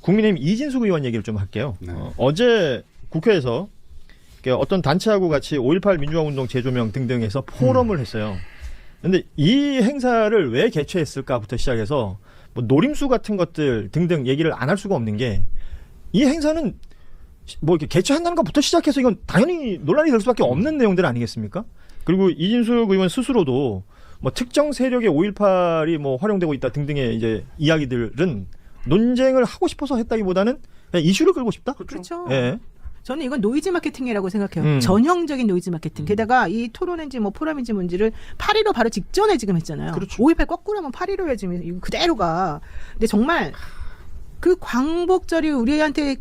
국민의힘 이진숙 의원 얘기를 좀 할게요. 네. 어제 국회에서 어떤 단체하고 같이 5.18 민주화운동 재조명 등등해서 포럼을 했어요. 근데 이 행사를 왜 개최했을까부터 시작해서 뭐 노림수 같은 것들 등등 얘기를 안 할 수가 없는 게 이 행사는 뭐 이렇게 개최한다는 것부터 시작해서 이건 당연히 논란이 될 수밖에 없는 내용들 아니겠습니까? 그리고 이진숙 의원 스스로도 뭐 특정 세력의 5.18이 뭐 활용되고 있다 등등의 이제 이야기들은 논쟁을 하고 싶어서 했다기보다는 그냥 이슈를 끌고 싶다. 그렇죠. 예. 저는 이건 노이즈 마케팅이라고 생각해요. 전형적인 노이즈 마케팅. 게다가 이 토론인지 뭐 포럼인지 뭔지를 8.15 바로 직전에 지금 했잖아요. 그렇죠. 5.18 거꾸로 하면 8.15에 지금 이거 그대로가. 근데 정말 그 광복절이 우리한테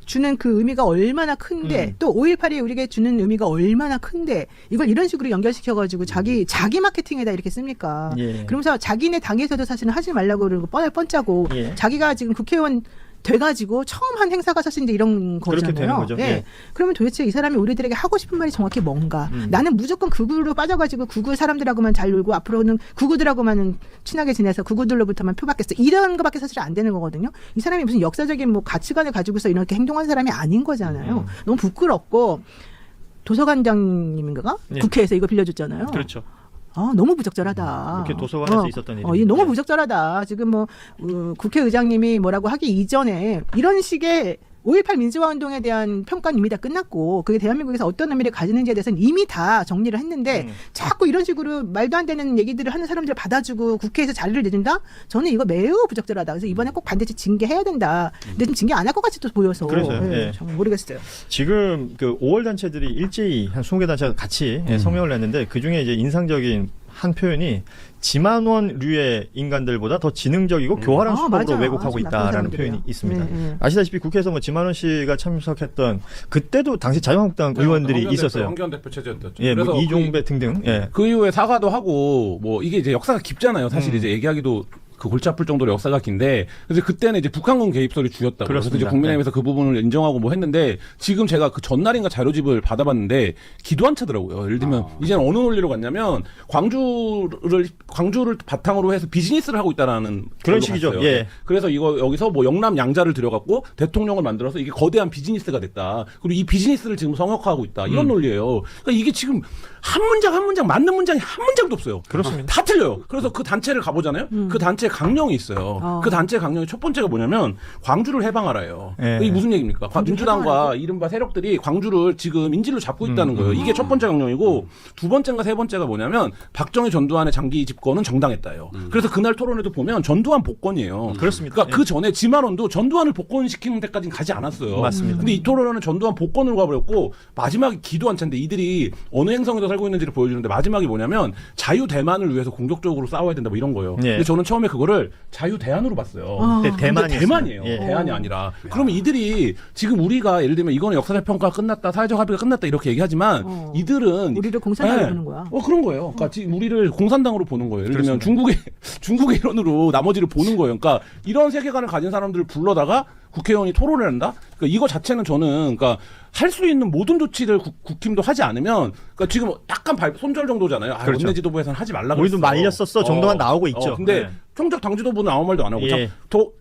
주는 그 의미가 얼마나 큰데 또 5.18이 우리에게 주는 의미가 얼마나 큰데 이걸 이런 식으로 연결시켜가지고 자기 마케팅에다 이렇게 씁니까? 예. 그러면서 자기네 당에서도 사실은 하지 말라고 그러고 뻔짜고 예. 자기가 지금 국회의원 돼가지고 처음 한 행사가 사실 이제 이런 그렇게 거잖아요. 되는 거죠. 예. 예. 그러면 도대체 이 사람이 우리들에게 하고 싶은 말이 정확히 뭔가? 나는 무조건 극우로 빠져가지고 극우 사람들하고만 잘 놀고 앞으로는 극우들하고만 친하게 지내서 극우들로부터만 표 받겠어. 이런 거밖에 사실 안 되는 거거든요. 이 사람이 무슨 역사적인 뭐 가치관을 가지고서 이렇게 행동한 사람이 아닌 거잖아요. 너무 부끄럽고 도서관장님인가가 예. 국회에서 이거 빌려줬잖아요. 그렇죠. 너무 부적절하다. 이렇게 도서관에서 있었던 일이. 이게 너무 부적절하다. 지금 뭐 국회의장님이 뭐라고 하기 이전에 이런 식의 5.18 민주화 운동에 대한 평가는 이미 다 끝났고 그게 대한민국에서 어떤 의미를 가지는지에 대해서는 이미 다 정리를 했는데 자꾸 이런 식으로 말도 안 되는 얘기들을 하는 사람들을 받아주고 국회에서 자리를 내준다? 저는 이거 매우 부적절하다. 그래서 이번에 꼭 반드시 징계해야 된다. 근데 지금 징계 안 할 것 같이 또 보여서 그래서요. 예. 정말 모르겠어요. 지금 그 5월 단체들이 일제히 한 20개 단체가 같이 성명을 냈는데 그 중에 이제 인상적인 한 표현이 지만원류의 인간들보다 더 지능적이고 교활한 수법으로 맞아. 왜곡하고 아주 나쁜 있다라는 사람들이야. 표현이 있습니다. 네. 아시다시피 국회에서 뭐 지만원 씨가 참석했던 그때도 당시 자유한국당 의원들이 있었어요. 황교안 대표 체제였죠. 예, 뭐 그래서 이종배 등등. 예. 그 이후에 사과도 하고 뭐 이게 이제 역사가 깊잖아요. 사실 이제 얘기하기도 그 골치 아플 정도로 역사가 긴데 그래서 그때는 이제 북한군 개입설이 주였다고 그래서 이제 국민의힘에서 그 부분을 인정하고 뭐 했는데 지금 제가 그 전날인가 자료집을 받아봤는데 기도 안 차더라고요. 예를 들면 이제는 어느 논리로 갔냐면 광주를 바탕으로 해서 비즈니스를 하고 있다라는 그런 식이죠. 갔어요. 예. 그래서 이거 여기서 뭐 영남 양자를 들여갖고 대통령을 만들어서 이게 거대한 비즈니스가 됐다. 그리고 이 비즈니스를 지금 성역화하고 있다. 이런 논리예요. 그러니까 이게 지금 한 문장 맞는 문장이 한 문장도 없어요. 그렇습니다. 다 틀려요. 그래서 그 단체를 가보잖아요. 그 단체 강령이 있어요. 그 단체 강령의 첫 번째가 뭐냐면 광주를 해방하라예요. 예. 이게 무슨 얘기입니까? 민주당과 이른바 세력들이 광주를 지금 인질로 잡고 있다는 거예요. 이게 첫 번째 강령이고 두 번째인가 세 번째가 뭐냐면 박정희 전두환의 장기 집권은 정당했다예요. 그래서 그날 토론에도 보면 전두환 복권이에요. 그렇습니다. 그러니까 예. 그 전에 지만원도 전두환을 복권시키는 데까지는 가지 않았어요. 맞습니다. 근데 이 토론은 전두환 복권으로 가버렸고 마지막에 기도 한 차인데 이들이 어느 행성에서 살고 있는지를 보여주는데 마지막이 뭐냐면 자유 대만을 위해서 공격적으로 싸워야 된다 뭐 이런 거예요. 예. 근데 저는 처음에 그거를 자유 대안으로 봤어요. 근데 대만이에요. 예. 대안이 아니라. 그러면 이들이 지금 우리가 예를 들면 이거는 역사적 평가가 끝났다, 사회적 합의가 끝났다 이렇게 얘기하지만 이들은 우리를 공산당으로 예. 보는 거야. 그런 거예요. 그러니까 지금 우리를 공산당으로 보는 거예요. 예를 들면 중국의 일원으로 나머지를 보는 거예요. 그러니까 이런 세계관을 가진 사람들을 불러다가 국회의원이 토론을 한다? 그러니까 이거 자체는 저는 그러니까 할 수 있는 모든 조치를 국힘도 하지 않으면 그러니까 지금 약간 손절 정도잖아요. 그렇죠. 원내 지도부에서는 하지 말라고 우리도 말렸었어 정도만 나오고 있죠. 근데 네. 총적 당 지도부는 아무 말도 안 하고 예.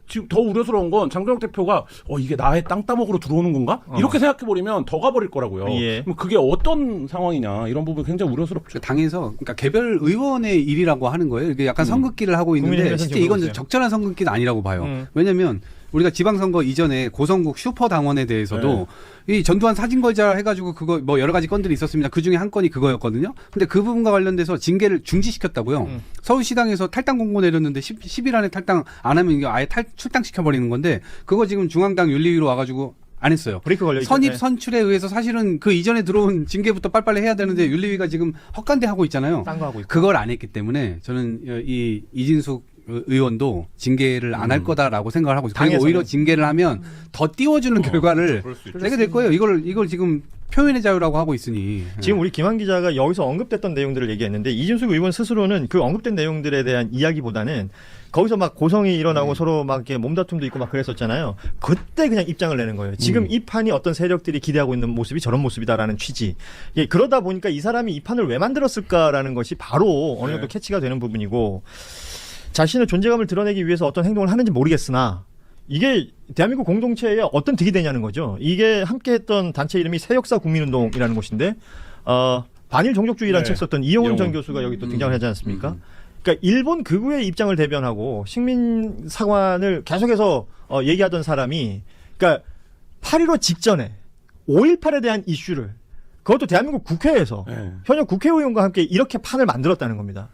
지금 더 우려스러운 건 장동혁 대표가 이게 나의 땅 따먹으러 들어오는 건가? 이렇게 생각해버리면 더 가버릴 거라고요. 예. 그럼 그게 어떤 상황이냐 이런 부분 굉장히 우려스럽죠. 당에서 그러니까 개별 의원의 일이라고 하는 거예요. 이게 약간 선긋기를 하고 있는데 국민의힘에서는 실제 지금 이건 모르겠어요. 적절한 선긋기는 아니라고 봐요. 왜냐하면 우리가 지방선거 이전에 고성국 슈퍼당원에 대해서도 이 전두환 사진 걸자 해가지고 그거 뭐 여러 가지 건들이 있었습니다. 그 중에 한 건이 그거였거든요. 근데 그 부분과 관련돼서 징계를 중지시켰다고요. 서울시당에서 탈당 공고 내렸는데 10일 안에 탈당 안 하면 이게 아예 출당시켜버리는 건데 그거 지금 중앙당 윤리위로 와가지고 안 했어요. 브레이크 걸려 있죠. 선입 네. 선출에 의해서 사실은 그 이전에 들어온 징계부터 빨리빨리 해야 되는데 윤리위가 지금 헛간대 하고 있잖아요. 딴 거 하고 있고. 그걸 안 했기 때문에 저는 이 이진숙 의원도 징계를 안 할 거다라고 생각을 하고 있어요. 그리고 당에서는. 오히려 징계를 하면 더 띄워주는 결과를 내게 될 거예요. 이걸 지금 표현의 자유라고 하고 있으니. 지금 우리 김한 기자가 여기서 언급됐던 내용들을 얘기했는데 이준숙 의원 스스로는 그 언급된 내용들에 대한 이야기보다는 거기서 막 고성이 일어나고 서로 막 이렇게 몸다툼도 있고 막 그랬었잖아요. 그때 그냥 입장을 내는 거예요. 지금 이 판이 어떤 세력들이 기대하고 있는 모습이 저런 모습이다라는 취지. 예, 그러다 보니까 이 사람이 이 판을 왜 만들었을까라는 것이 바로 어느 정도 캐치가 되는 부분이고 자신의 존재감을 드러내기 위해서 어떤 행동을 하는지 모르겠으나 이게 대한민국 공동체에 어떤 득이 되냐는 거죠. 이게 함께했던 단체 이름이 새역사 국민운동이라는 곳인데 반일 종족주의라는 네. 책 썼던 이영훈 전 이영훈. 교수가 여기 또 등장을 하지 않습니까? 그러니까 일본 극우의 입장을 대변하고 식민 사관을 계속해서 얘기하던 사람이 그러니까 8.15 직전에 5.18에 대한 이슈를 그것도 대한민국 국회에서 네. 현역 국회의원과 함께 이렇게 판을 만들었다는 겁니다.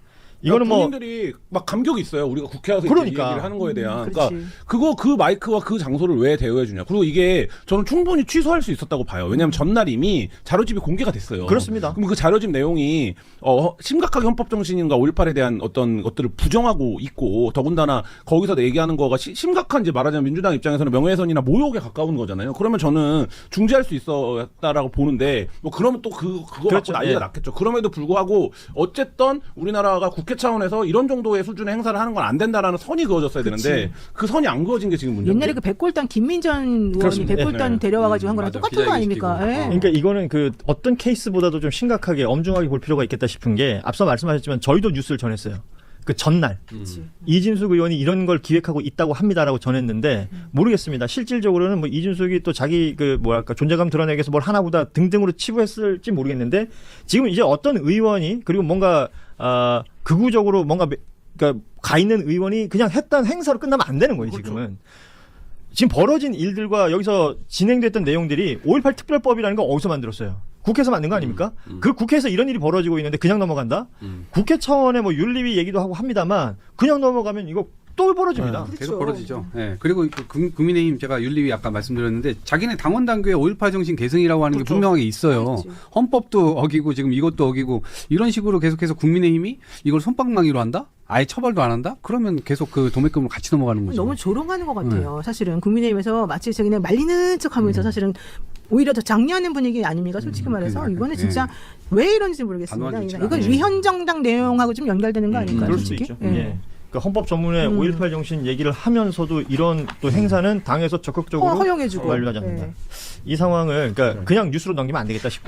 이거는 뭐 국민들이 막 감격이 있어요. 우리가 국회 와서 그러니까. 이제 이 얘기를 하는 거에 대한. 그렇지. 그러니까 그 마이크와 그 장소를 왜 대여해 주냐. 그리고 이게 저는 충분히 취소할 수 있었다고 봐요. 왜냐하면 전날 이미 자료집이 공개가 됐어요. 그렇습니다. 그럼 그 자료집 내용이 심각하게 헌법 정신인가 5.18에 대한 어떤 것들을 부정하고 있고 더군다나 거기서 얘기하는 거가 심각한 이제 말하자면 민주당 입장에서는 명예훼손이나 모욕에 가까운 거잖아요. 그러면 저는 중지할 수 있었다라고 보는데 뭐 그러면 또 그거 그렇죠. 갖고 난리가 예. 났겠죠. 그럼에도 불구하고 어쨌든 우리나라가 국회 차원에서 이런 정도의 수준의 행사를 하는 건 안 된다라는 선이 그어졌어야 되는데 그 선이 안 그어진 게 지금 문제인데. 옛날에 그 백골단 김민전 의원이 그렇습니다. 백골단 네. 데려와가지고 한 거랑 맞아. 똑같은 거 아닙니까? 기자회견 예. 그러니까 이거는 그 어떤 케이스보다도 좀 심각하게 엄중하게 볼 필요가 있겠다 싶은 게 앞서 말씀하셨지만 저희도 뉴스를 전했어요. 그 전날 이진숙 의원이 이런 걸 기획하고 있다고 합니다라고 전했는데 모르겠습니다. 실질적으로는 뭐 이진숙이 또 자기 그 뭐랄까 존재감 드러내기 위해서 뭘 하나보다 등등으로 치부했을지 모르겠는데 지금 이제 어떤 의원이 그리고 뭔가 극우적으로 뭔가 그러니까 가 있는 의원이 그냥 했던 행사로 끝나면 안 되는 거예요. 지금은. 지금 벌어진 일들과 여기서 진행됐던 내용들이 5.18 특별법이라는 거 어디서 만들었어요? 국회에서 만든 거 아닙니까? 그 국회에서 이런 일이 벌어지고 있는데 그냥 넘어간다? 국회 차원의 뭐 윤리위 얘기도 하고 합니다만 그냥 넘어가면 이거 또 벌어집니다. 그렇죠. 계속 벌어지죠. 예. 그리고 국민의힘 제가 윤리위 아까 말씀드렸는데 자기네 당원 당규에 5.18 정신 계승이라고 하는 게 분명하게 있어요. 그렇지. 헌법도 어기고 지금 이것도 어기고 이런 식으로 계속해서 국민의힘이 이걸 솜방망이로 한다? 아예 처벌도 안 한다? 그러면 계속 그 도매금으로 같이 넘어가는 거죠. 너무 조롱하는 것 같아요. 사실은 국민의힘에서 마치 그냥 말리는 척하면서 사실은 오히려 더 장려하는 분위기 아닙니까? 솔직히 말해서 그러니까. 이거는 진짜 왜 이런지 모르겠습니다. 단호한 조치가 이건 아니에요. 위헌정당 내용하고 좀 연결되는 거 아닐까요? 그럴 수도 솔직히? 있죠. 예. 그 헌법 전문에 5.18 정신 얘기를 하면서도 이런 또 행사는 당에서 적극적으로 허용해주고. 완료하지 않는다. 예. 이 상황을 그러니까 그냥 뉴스로 넘기면 안 되겠다 싶고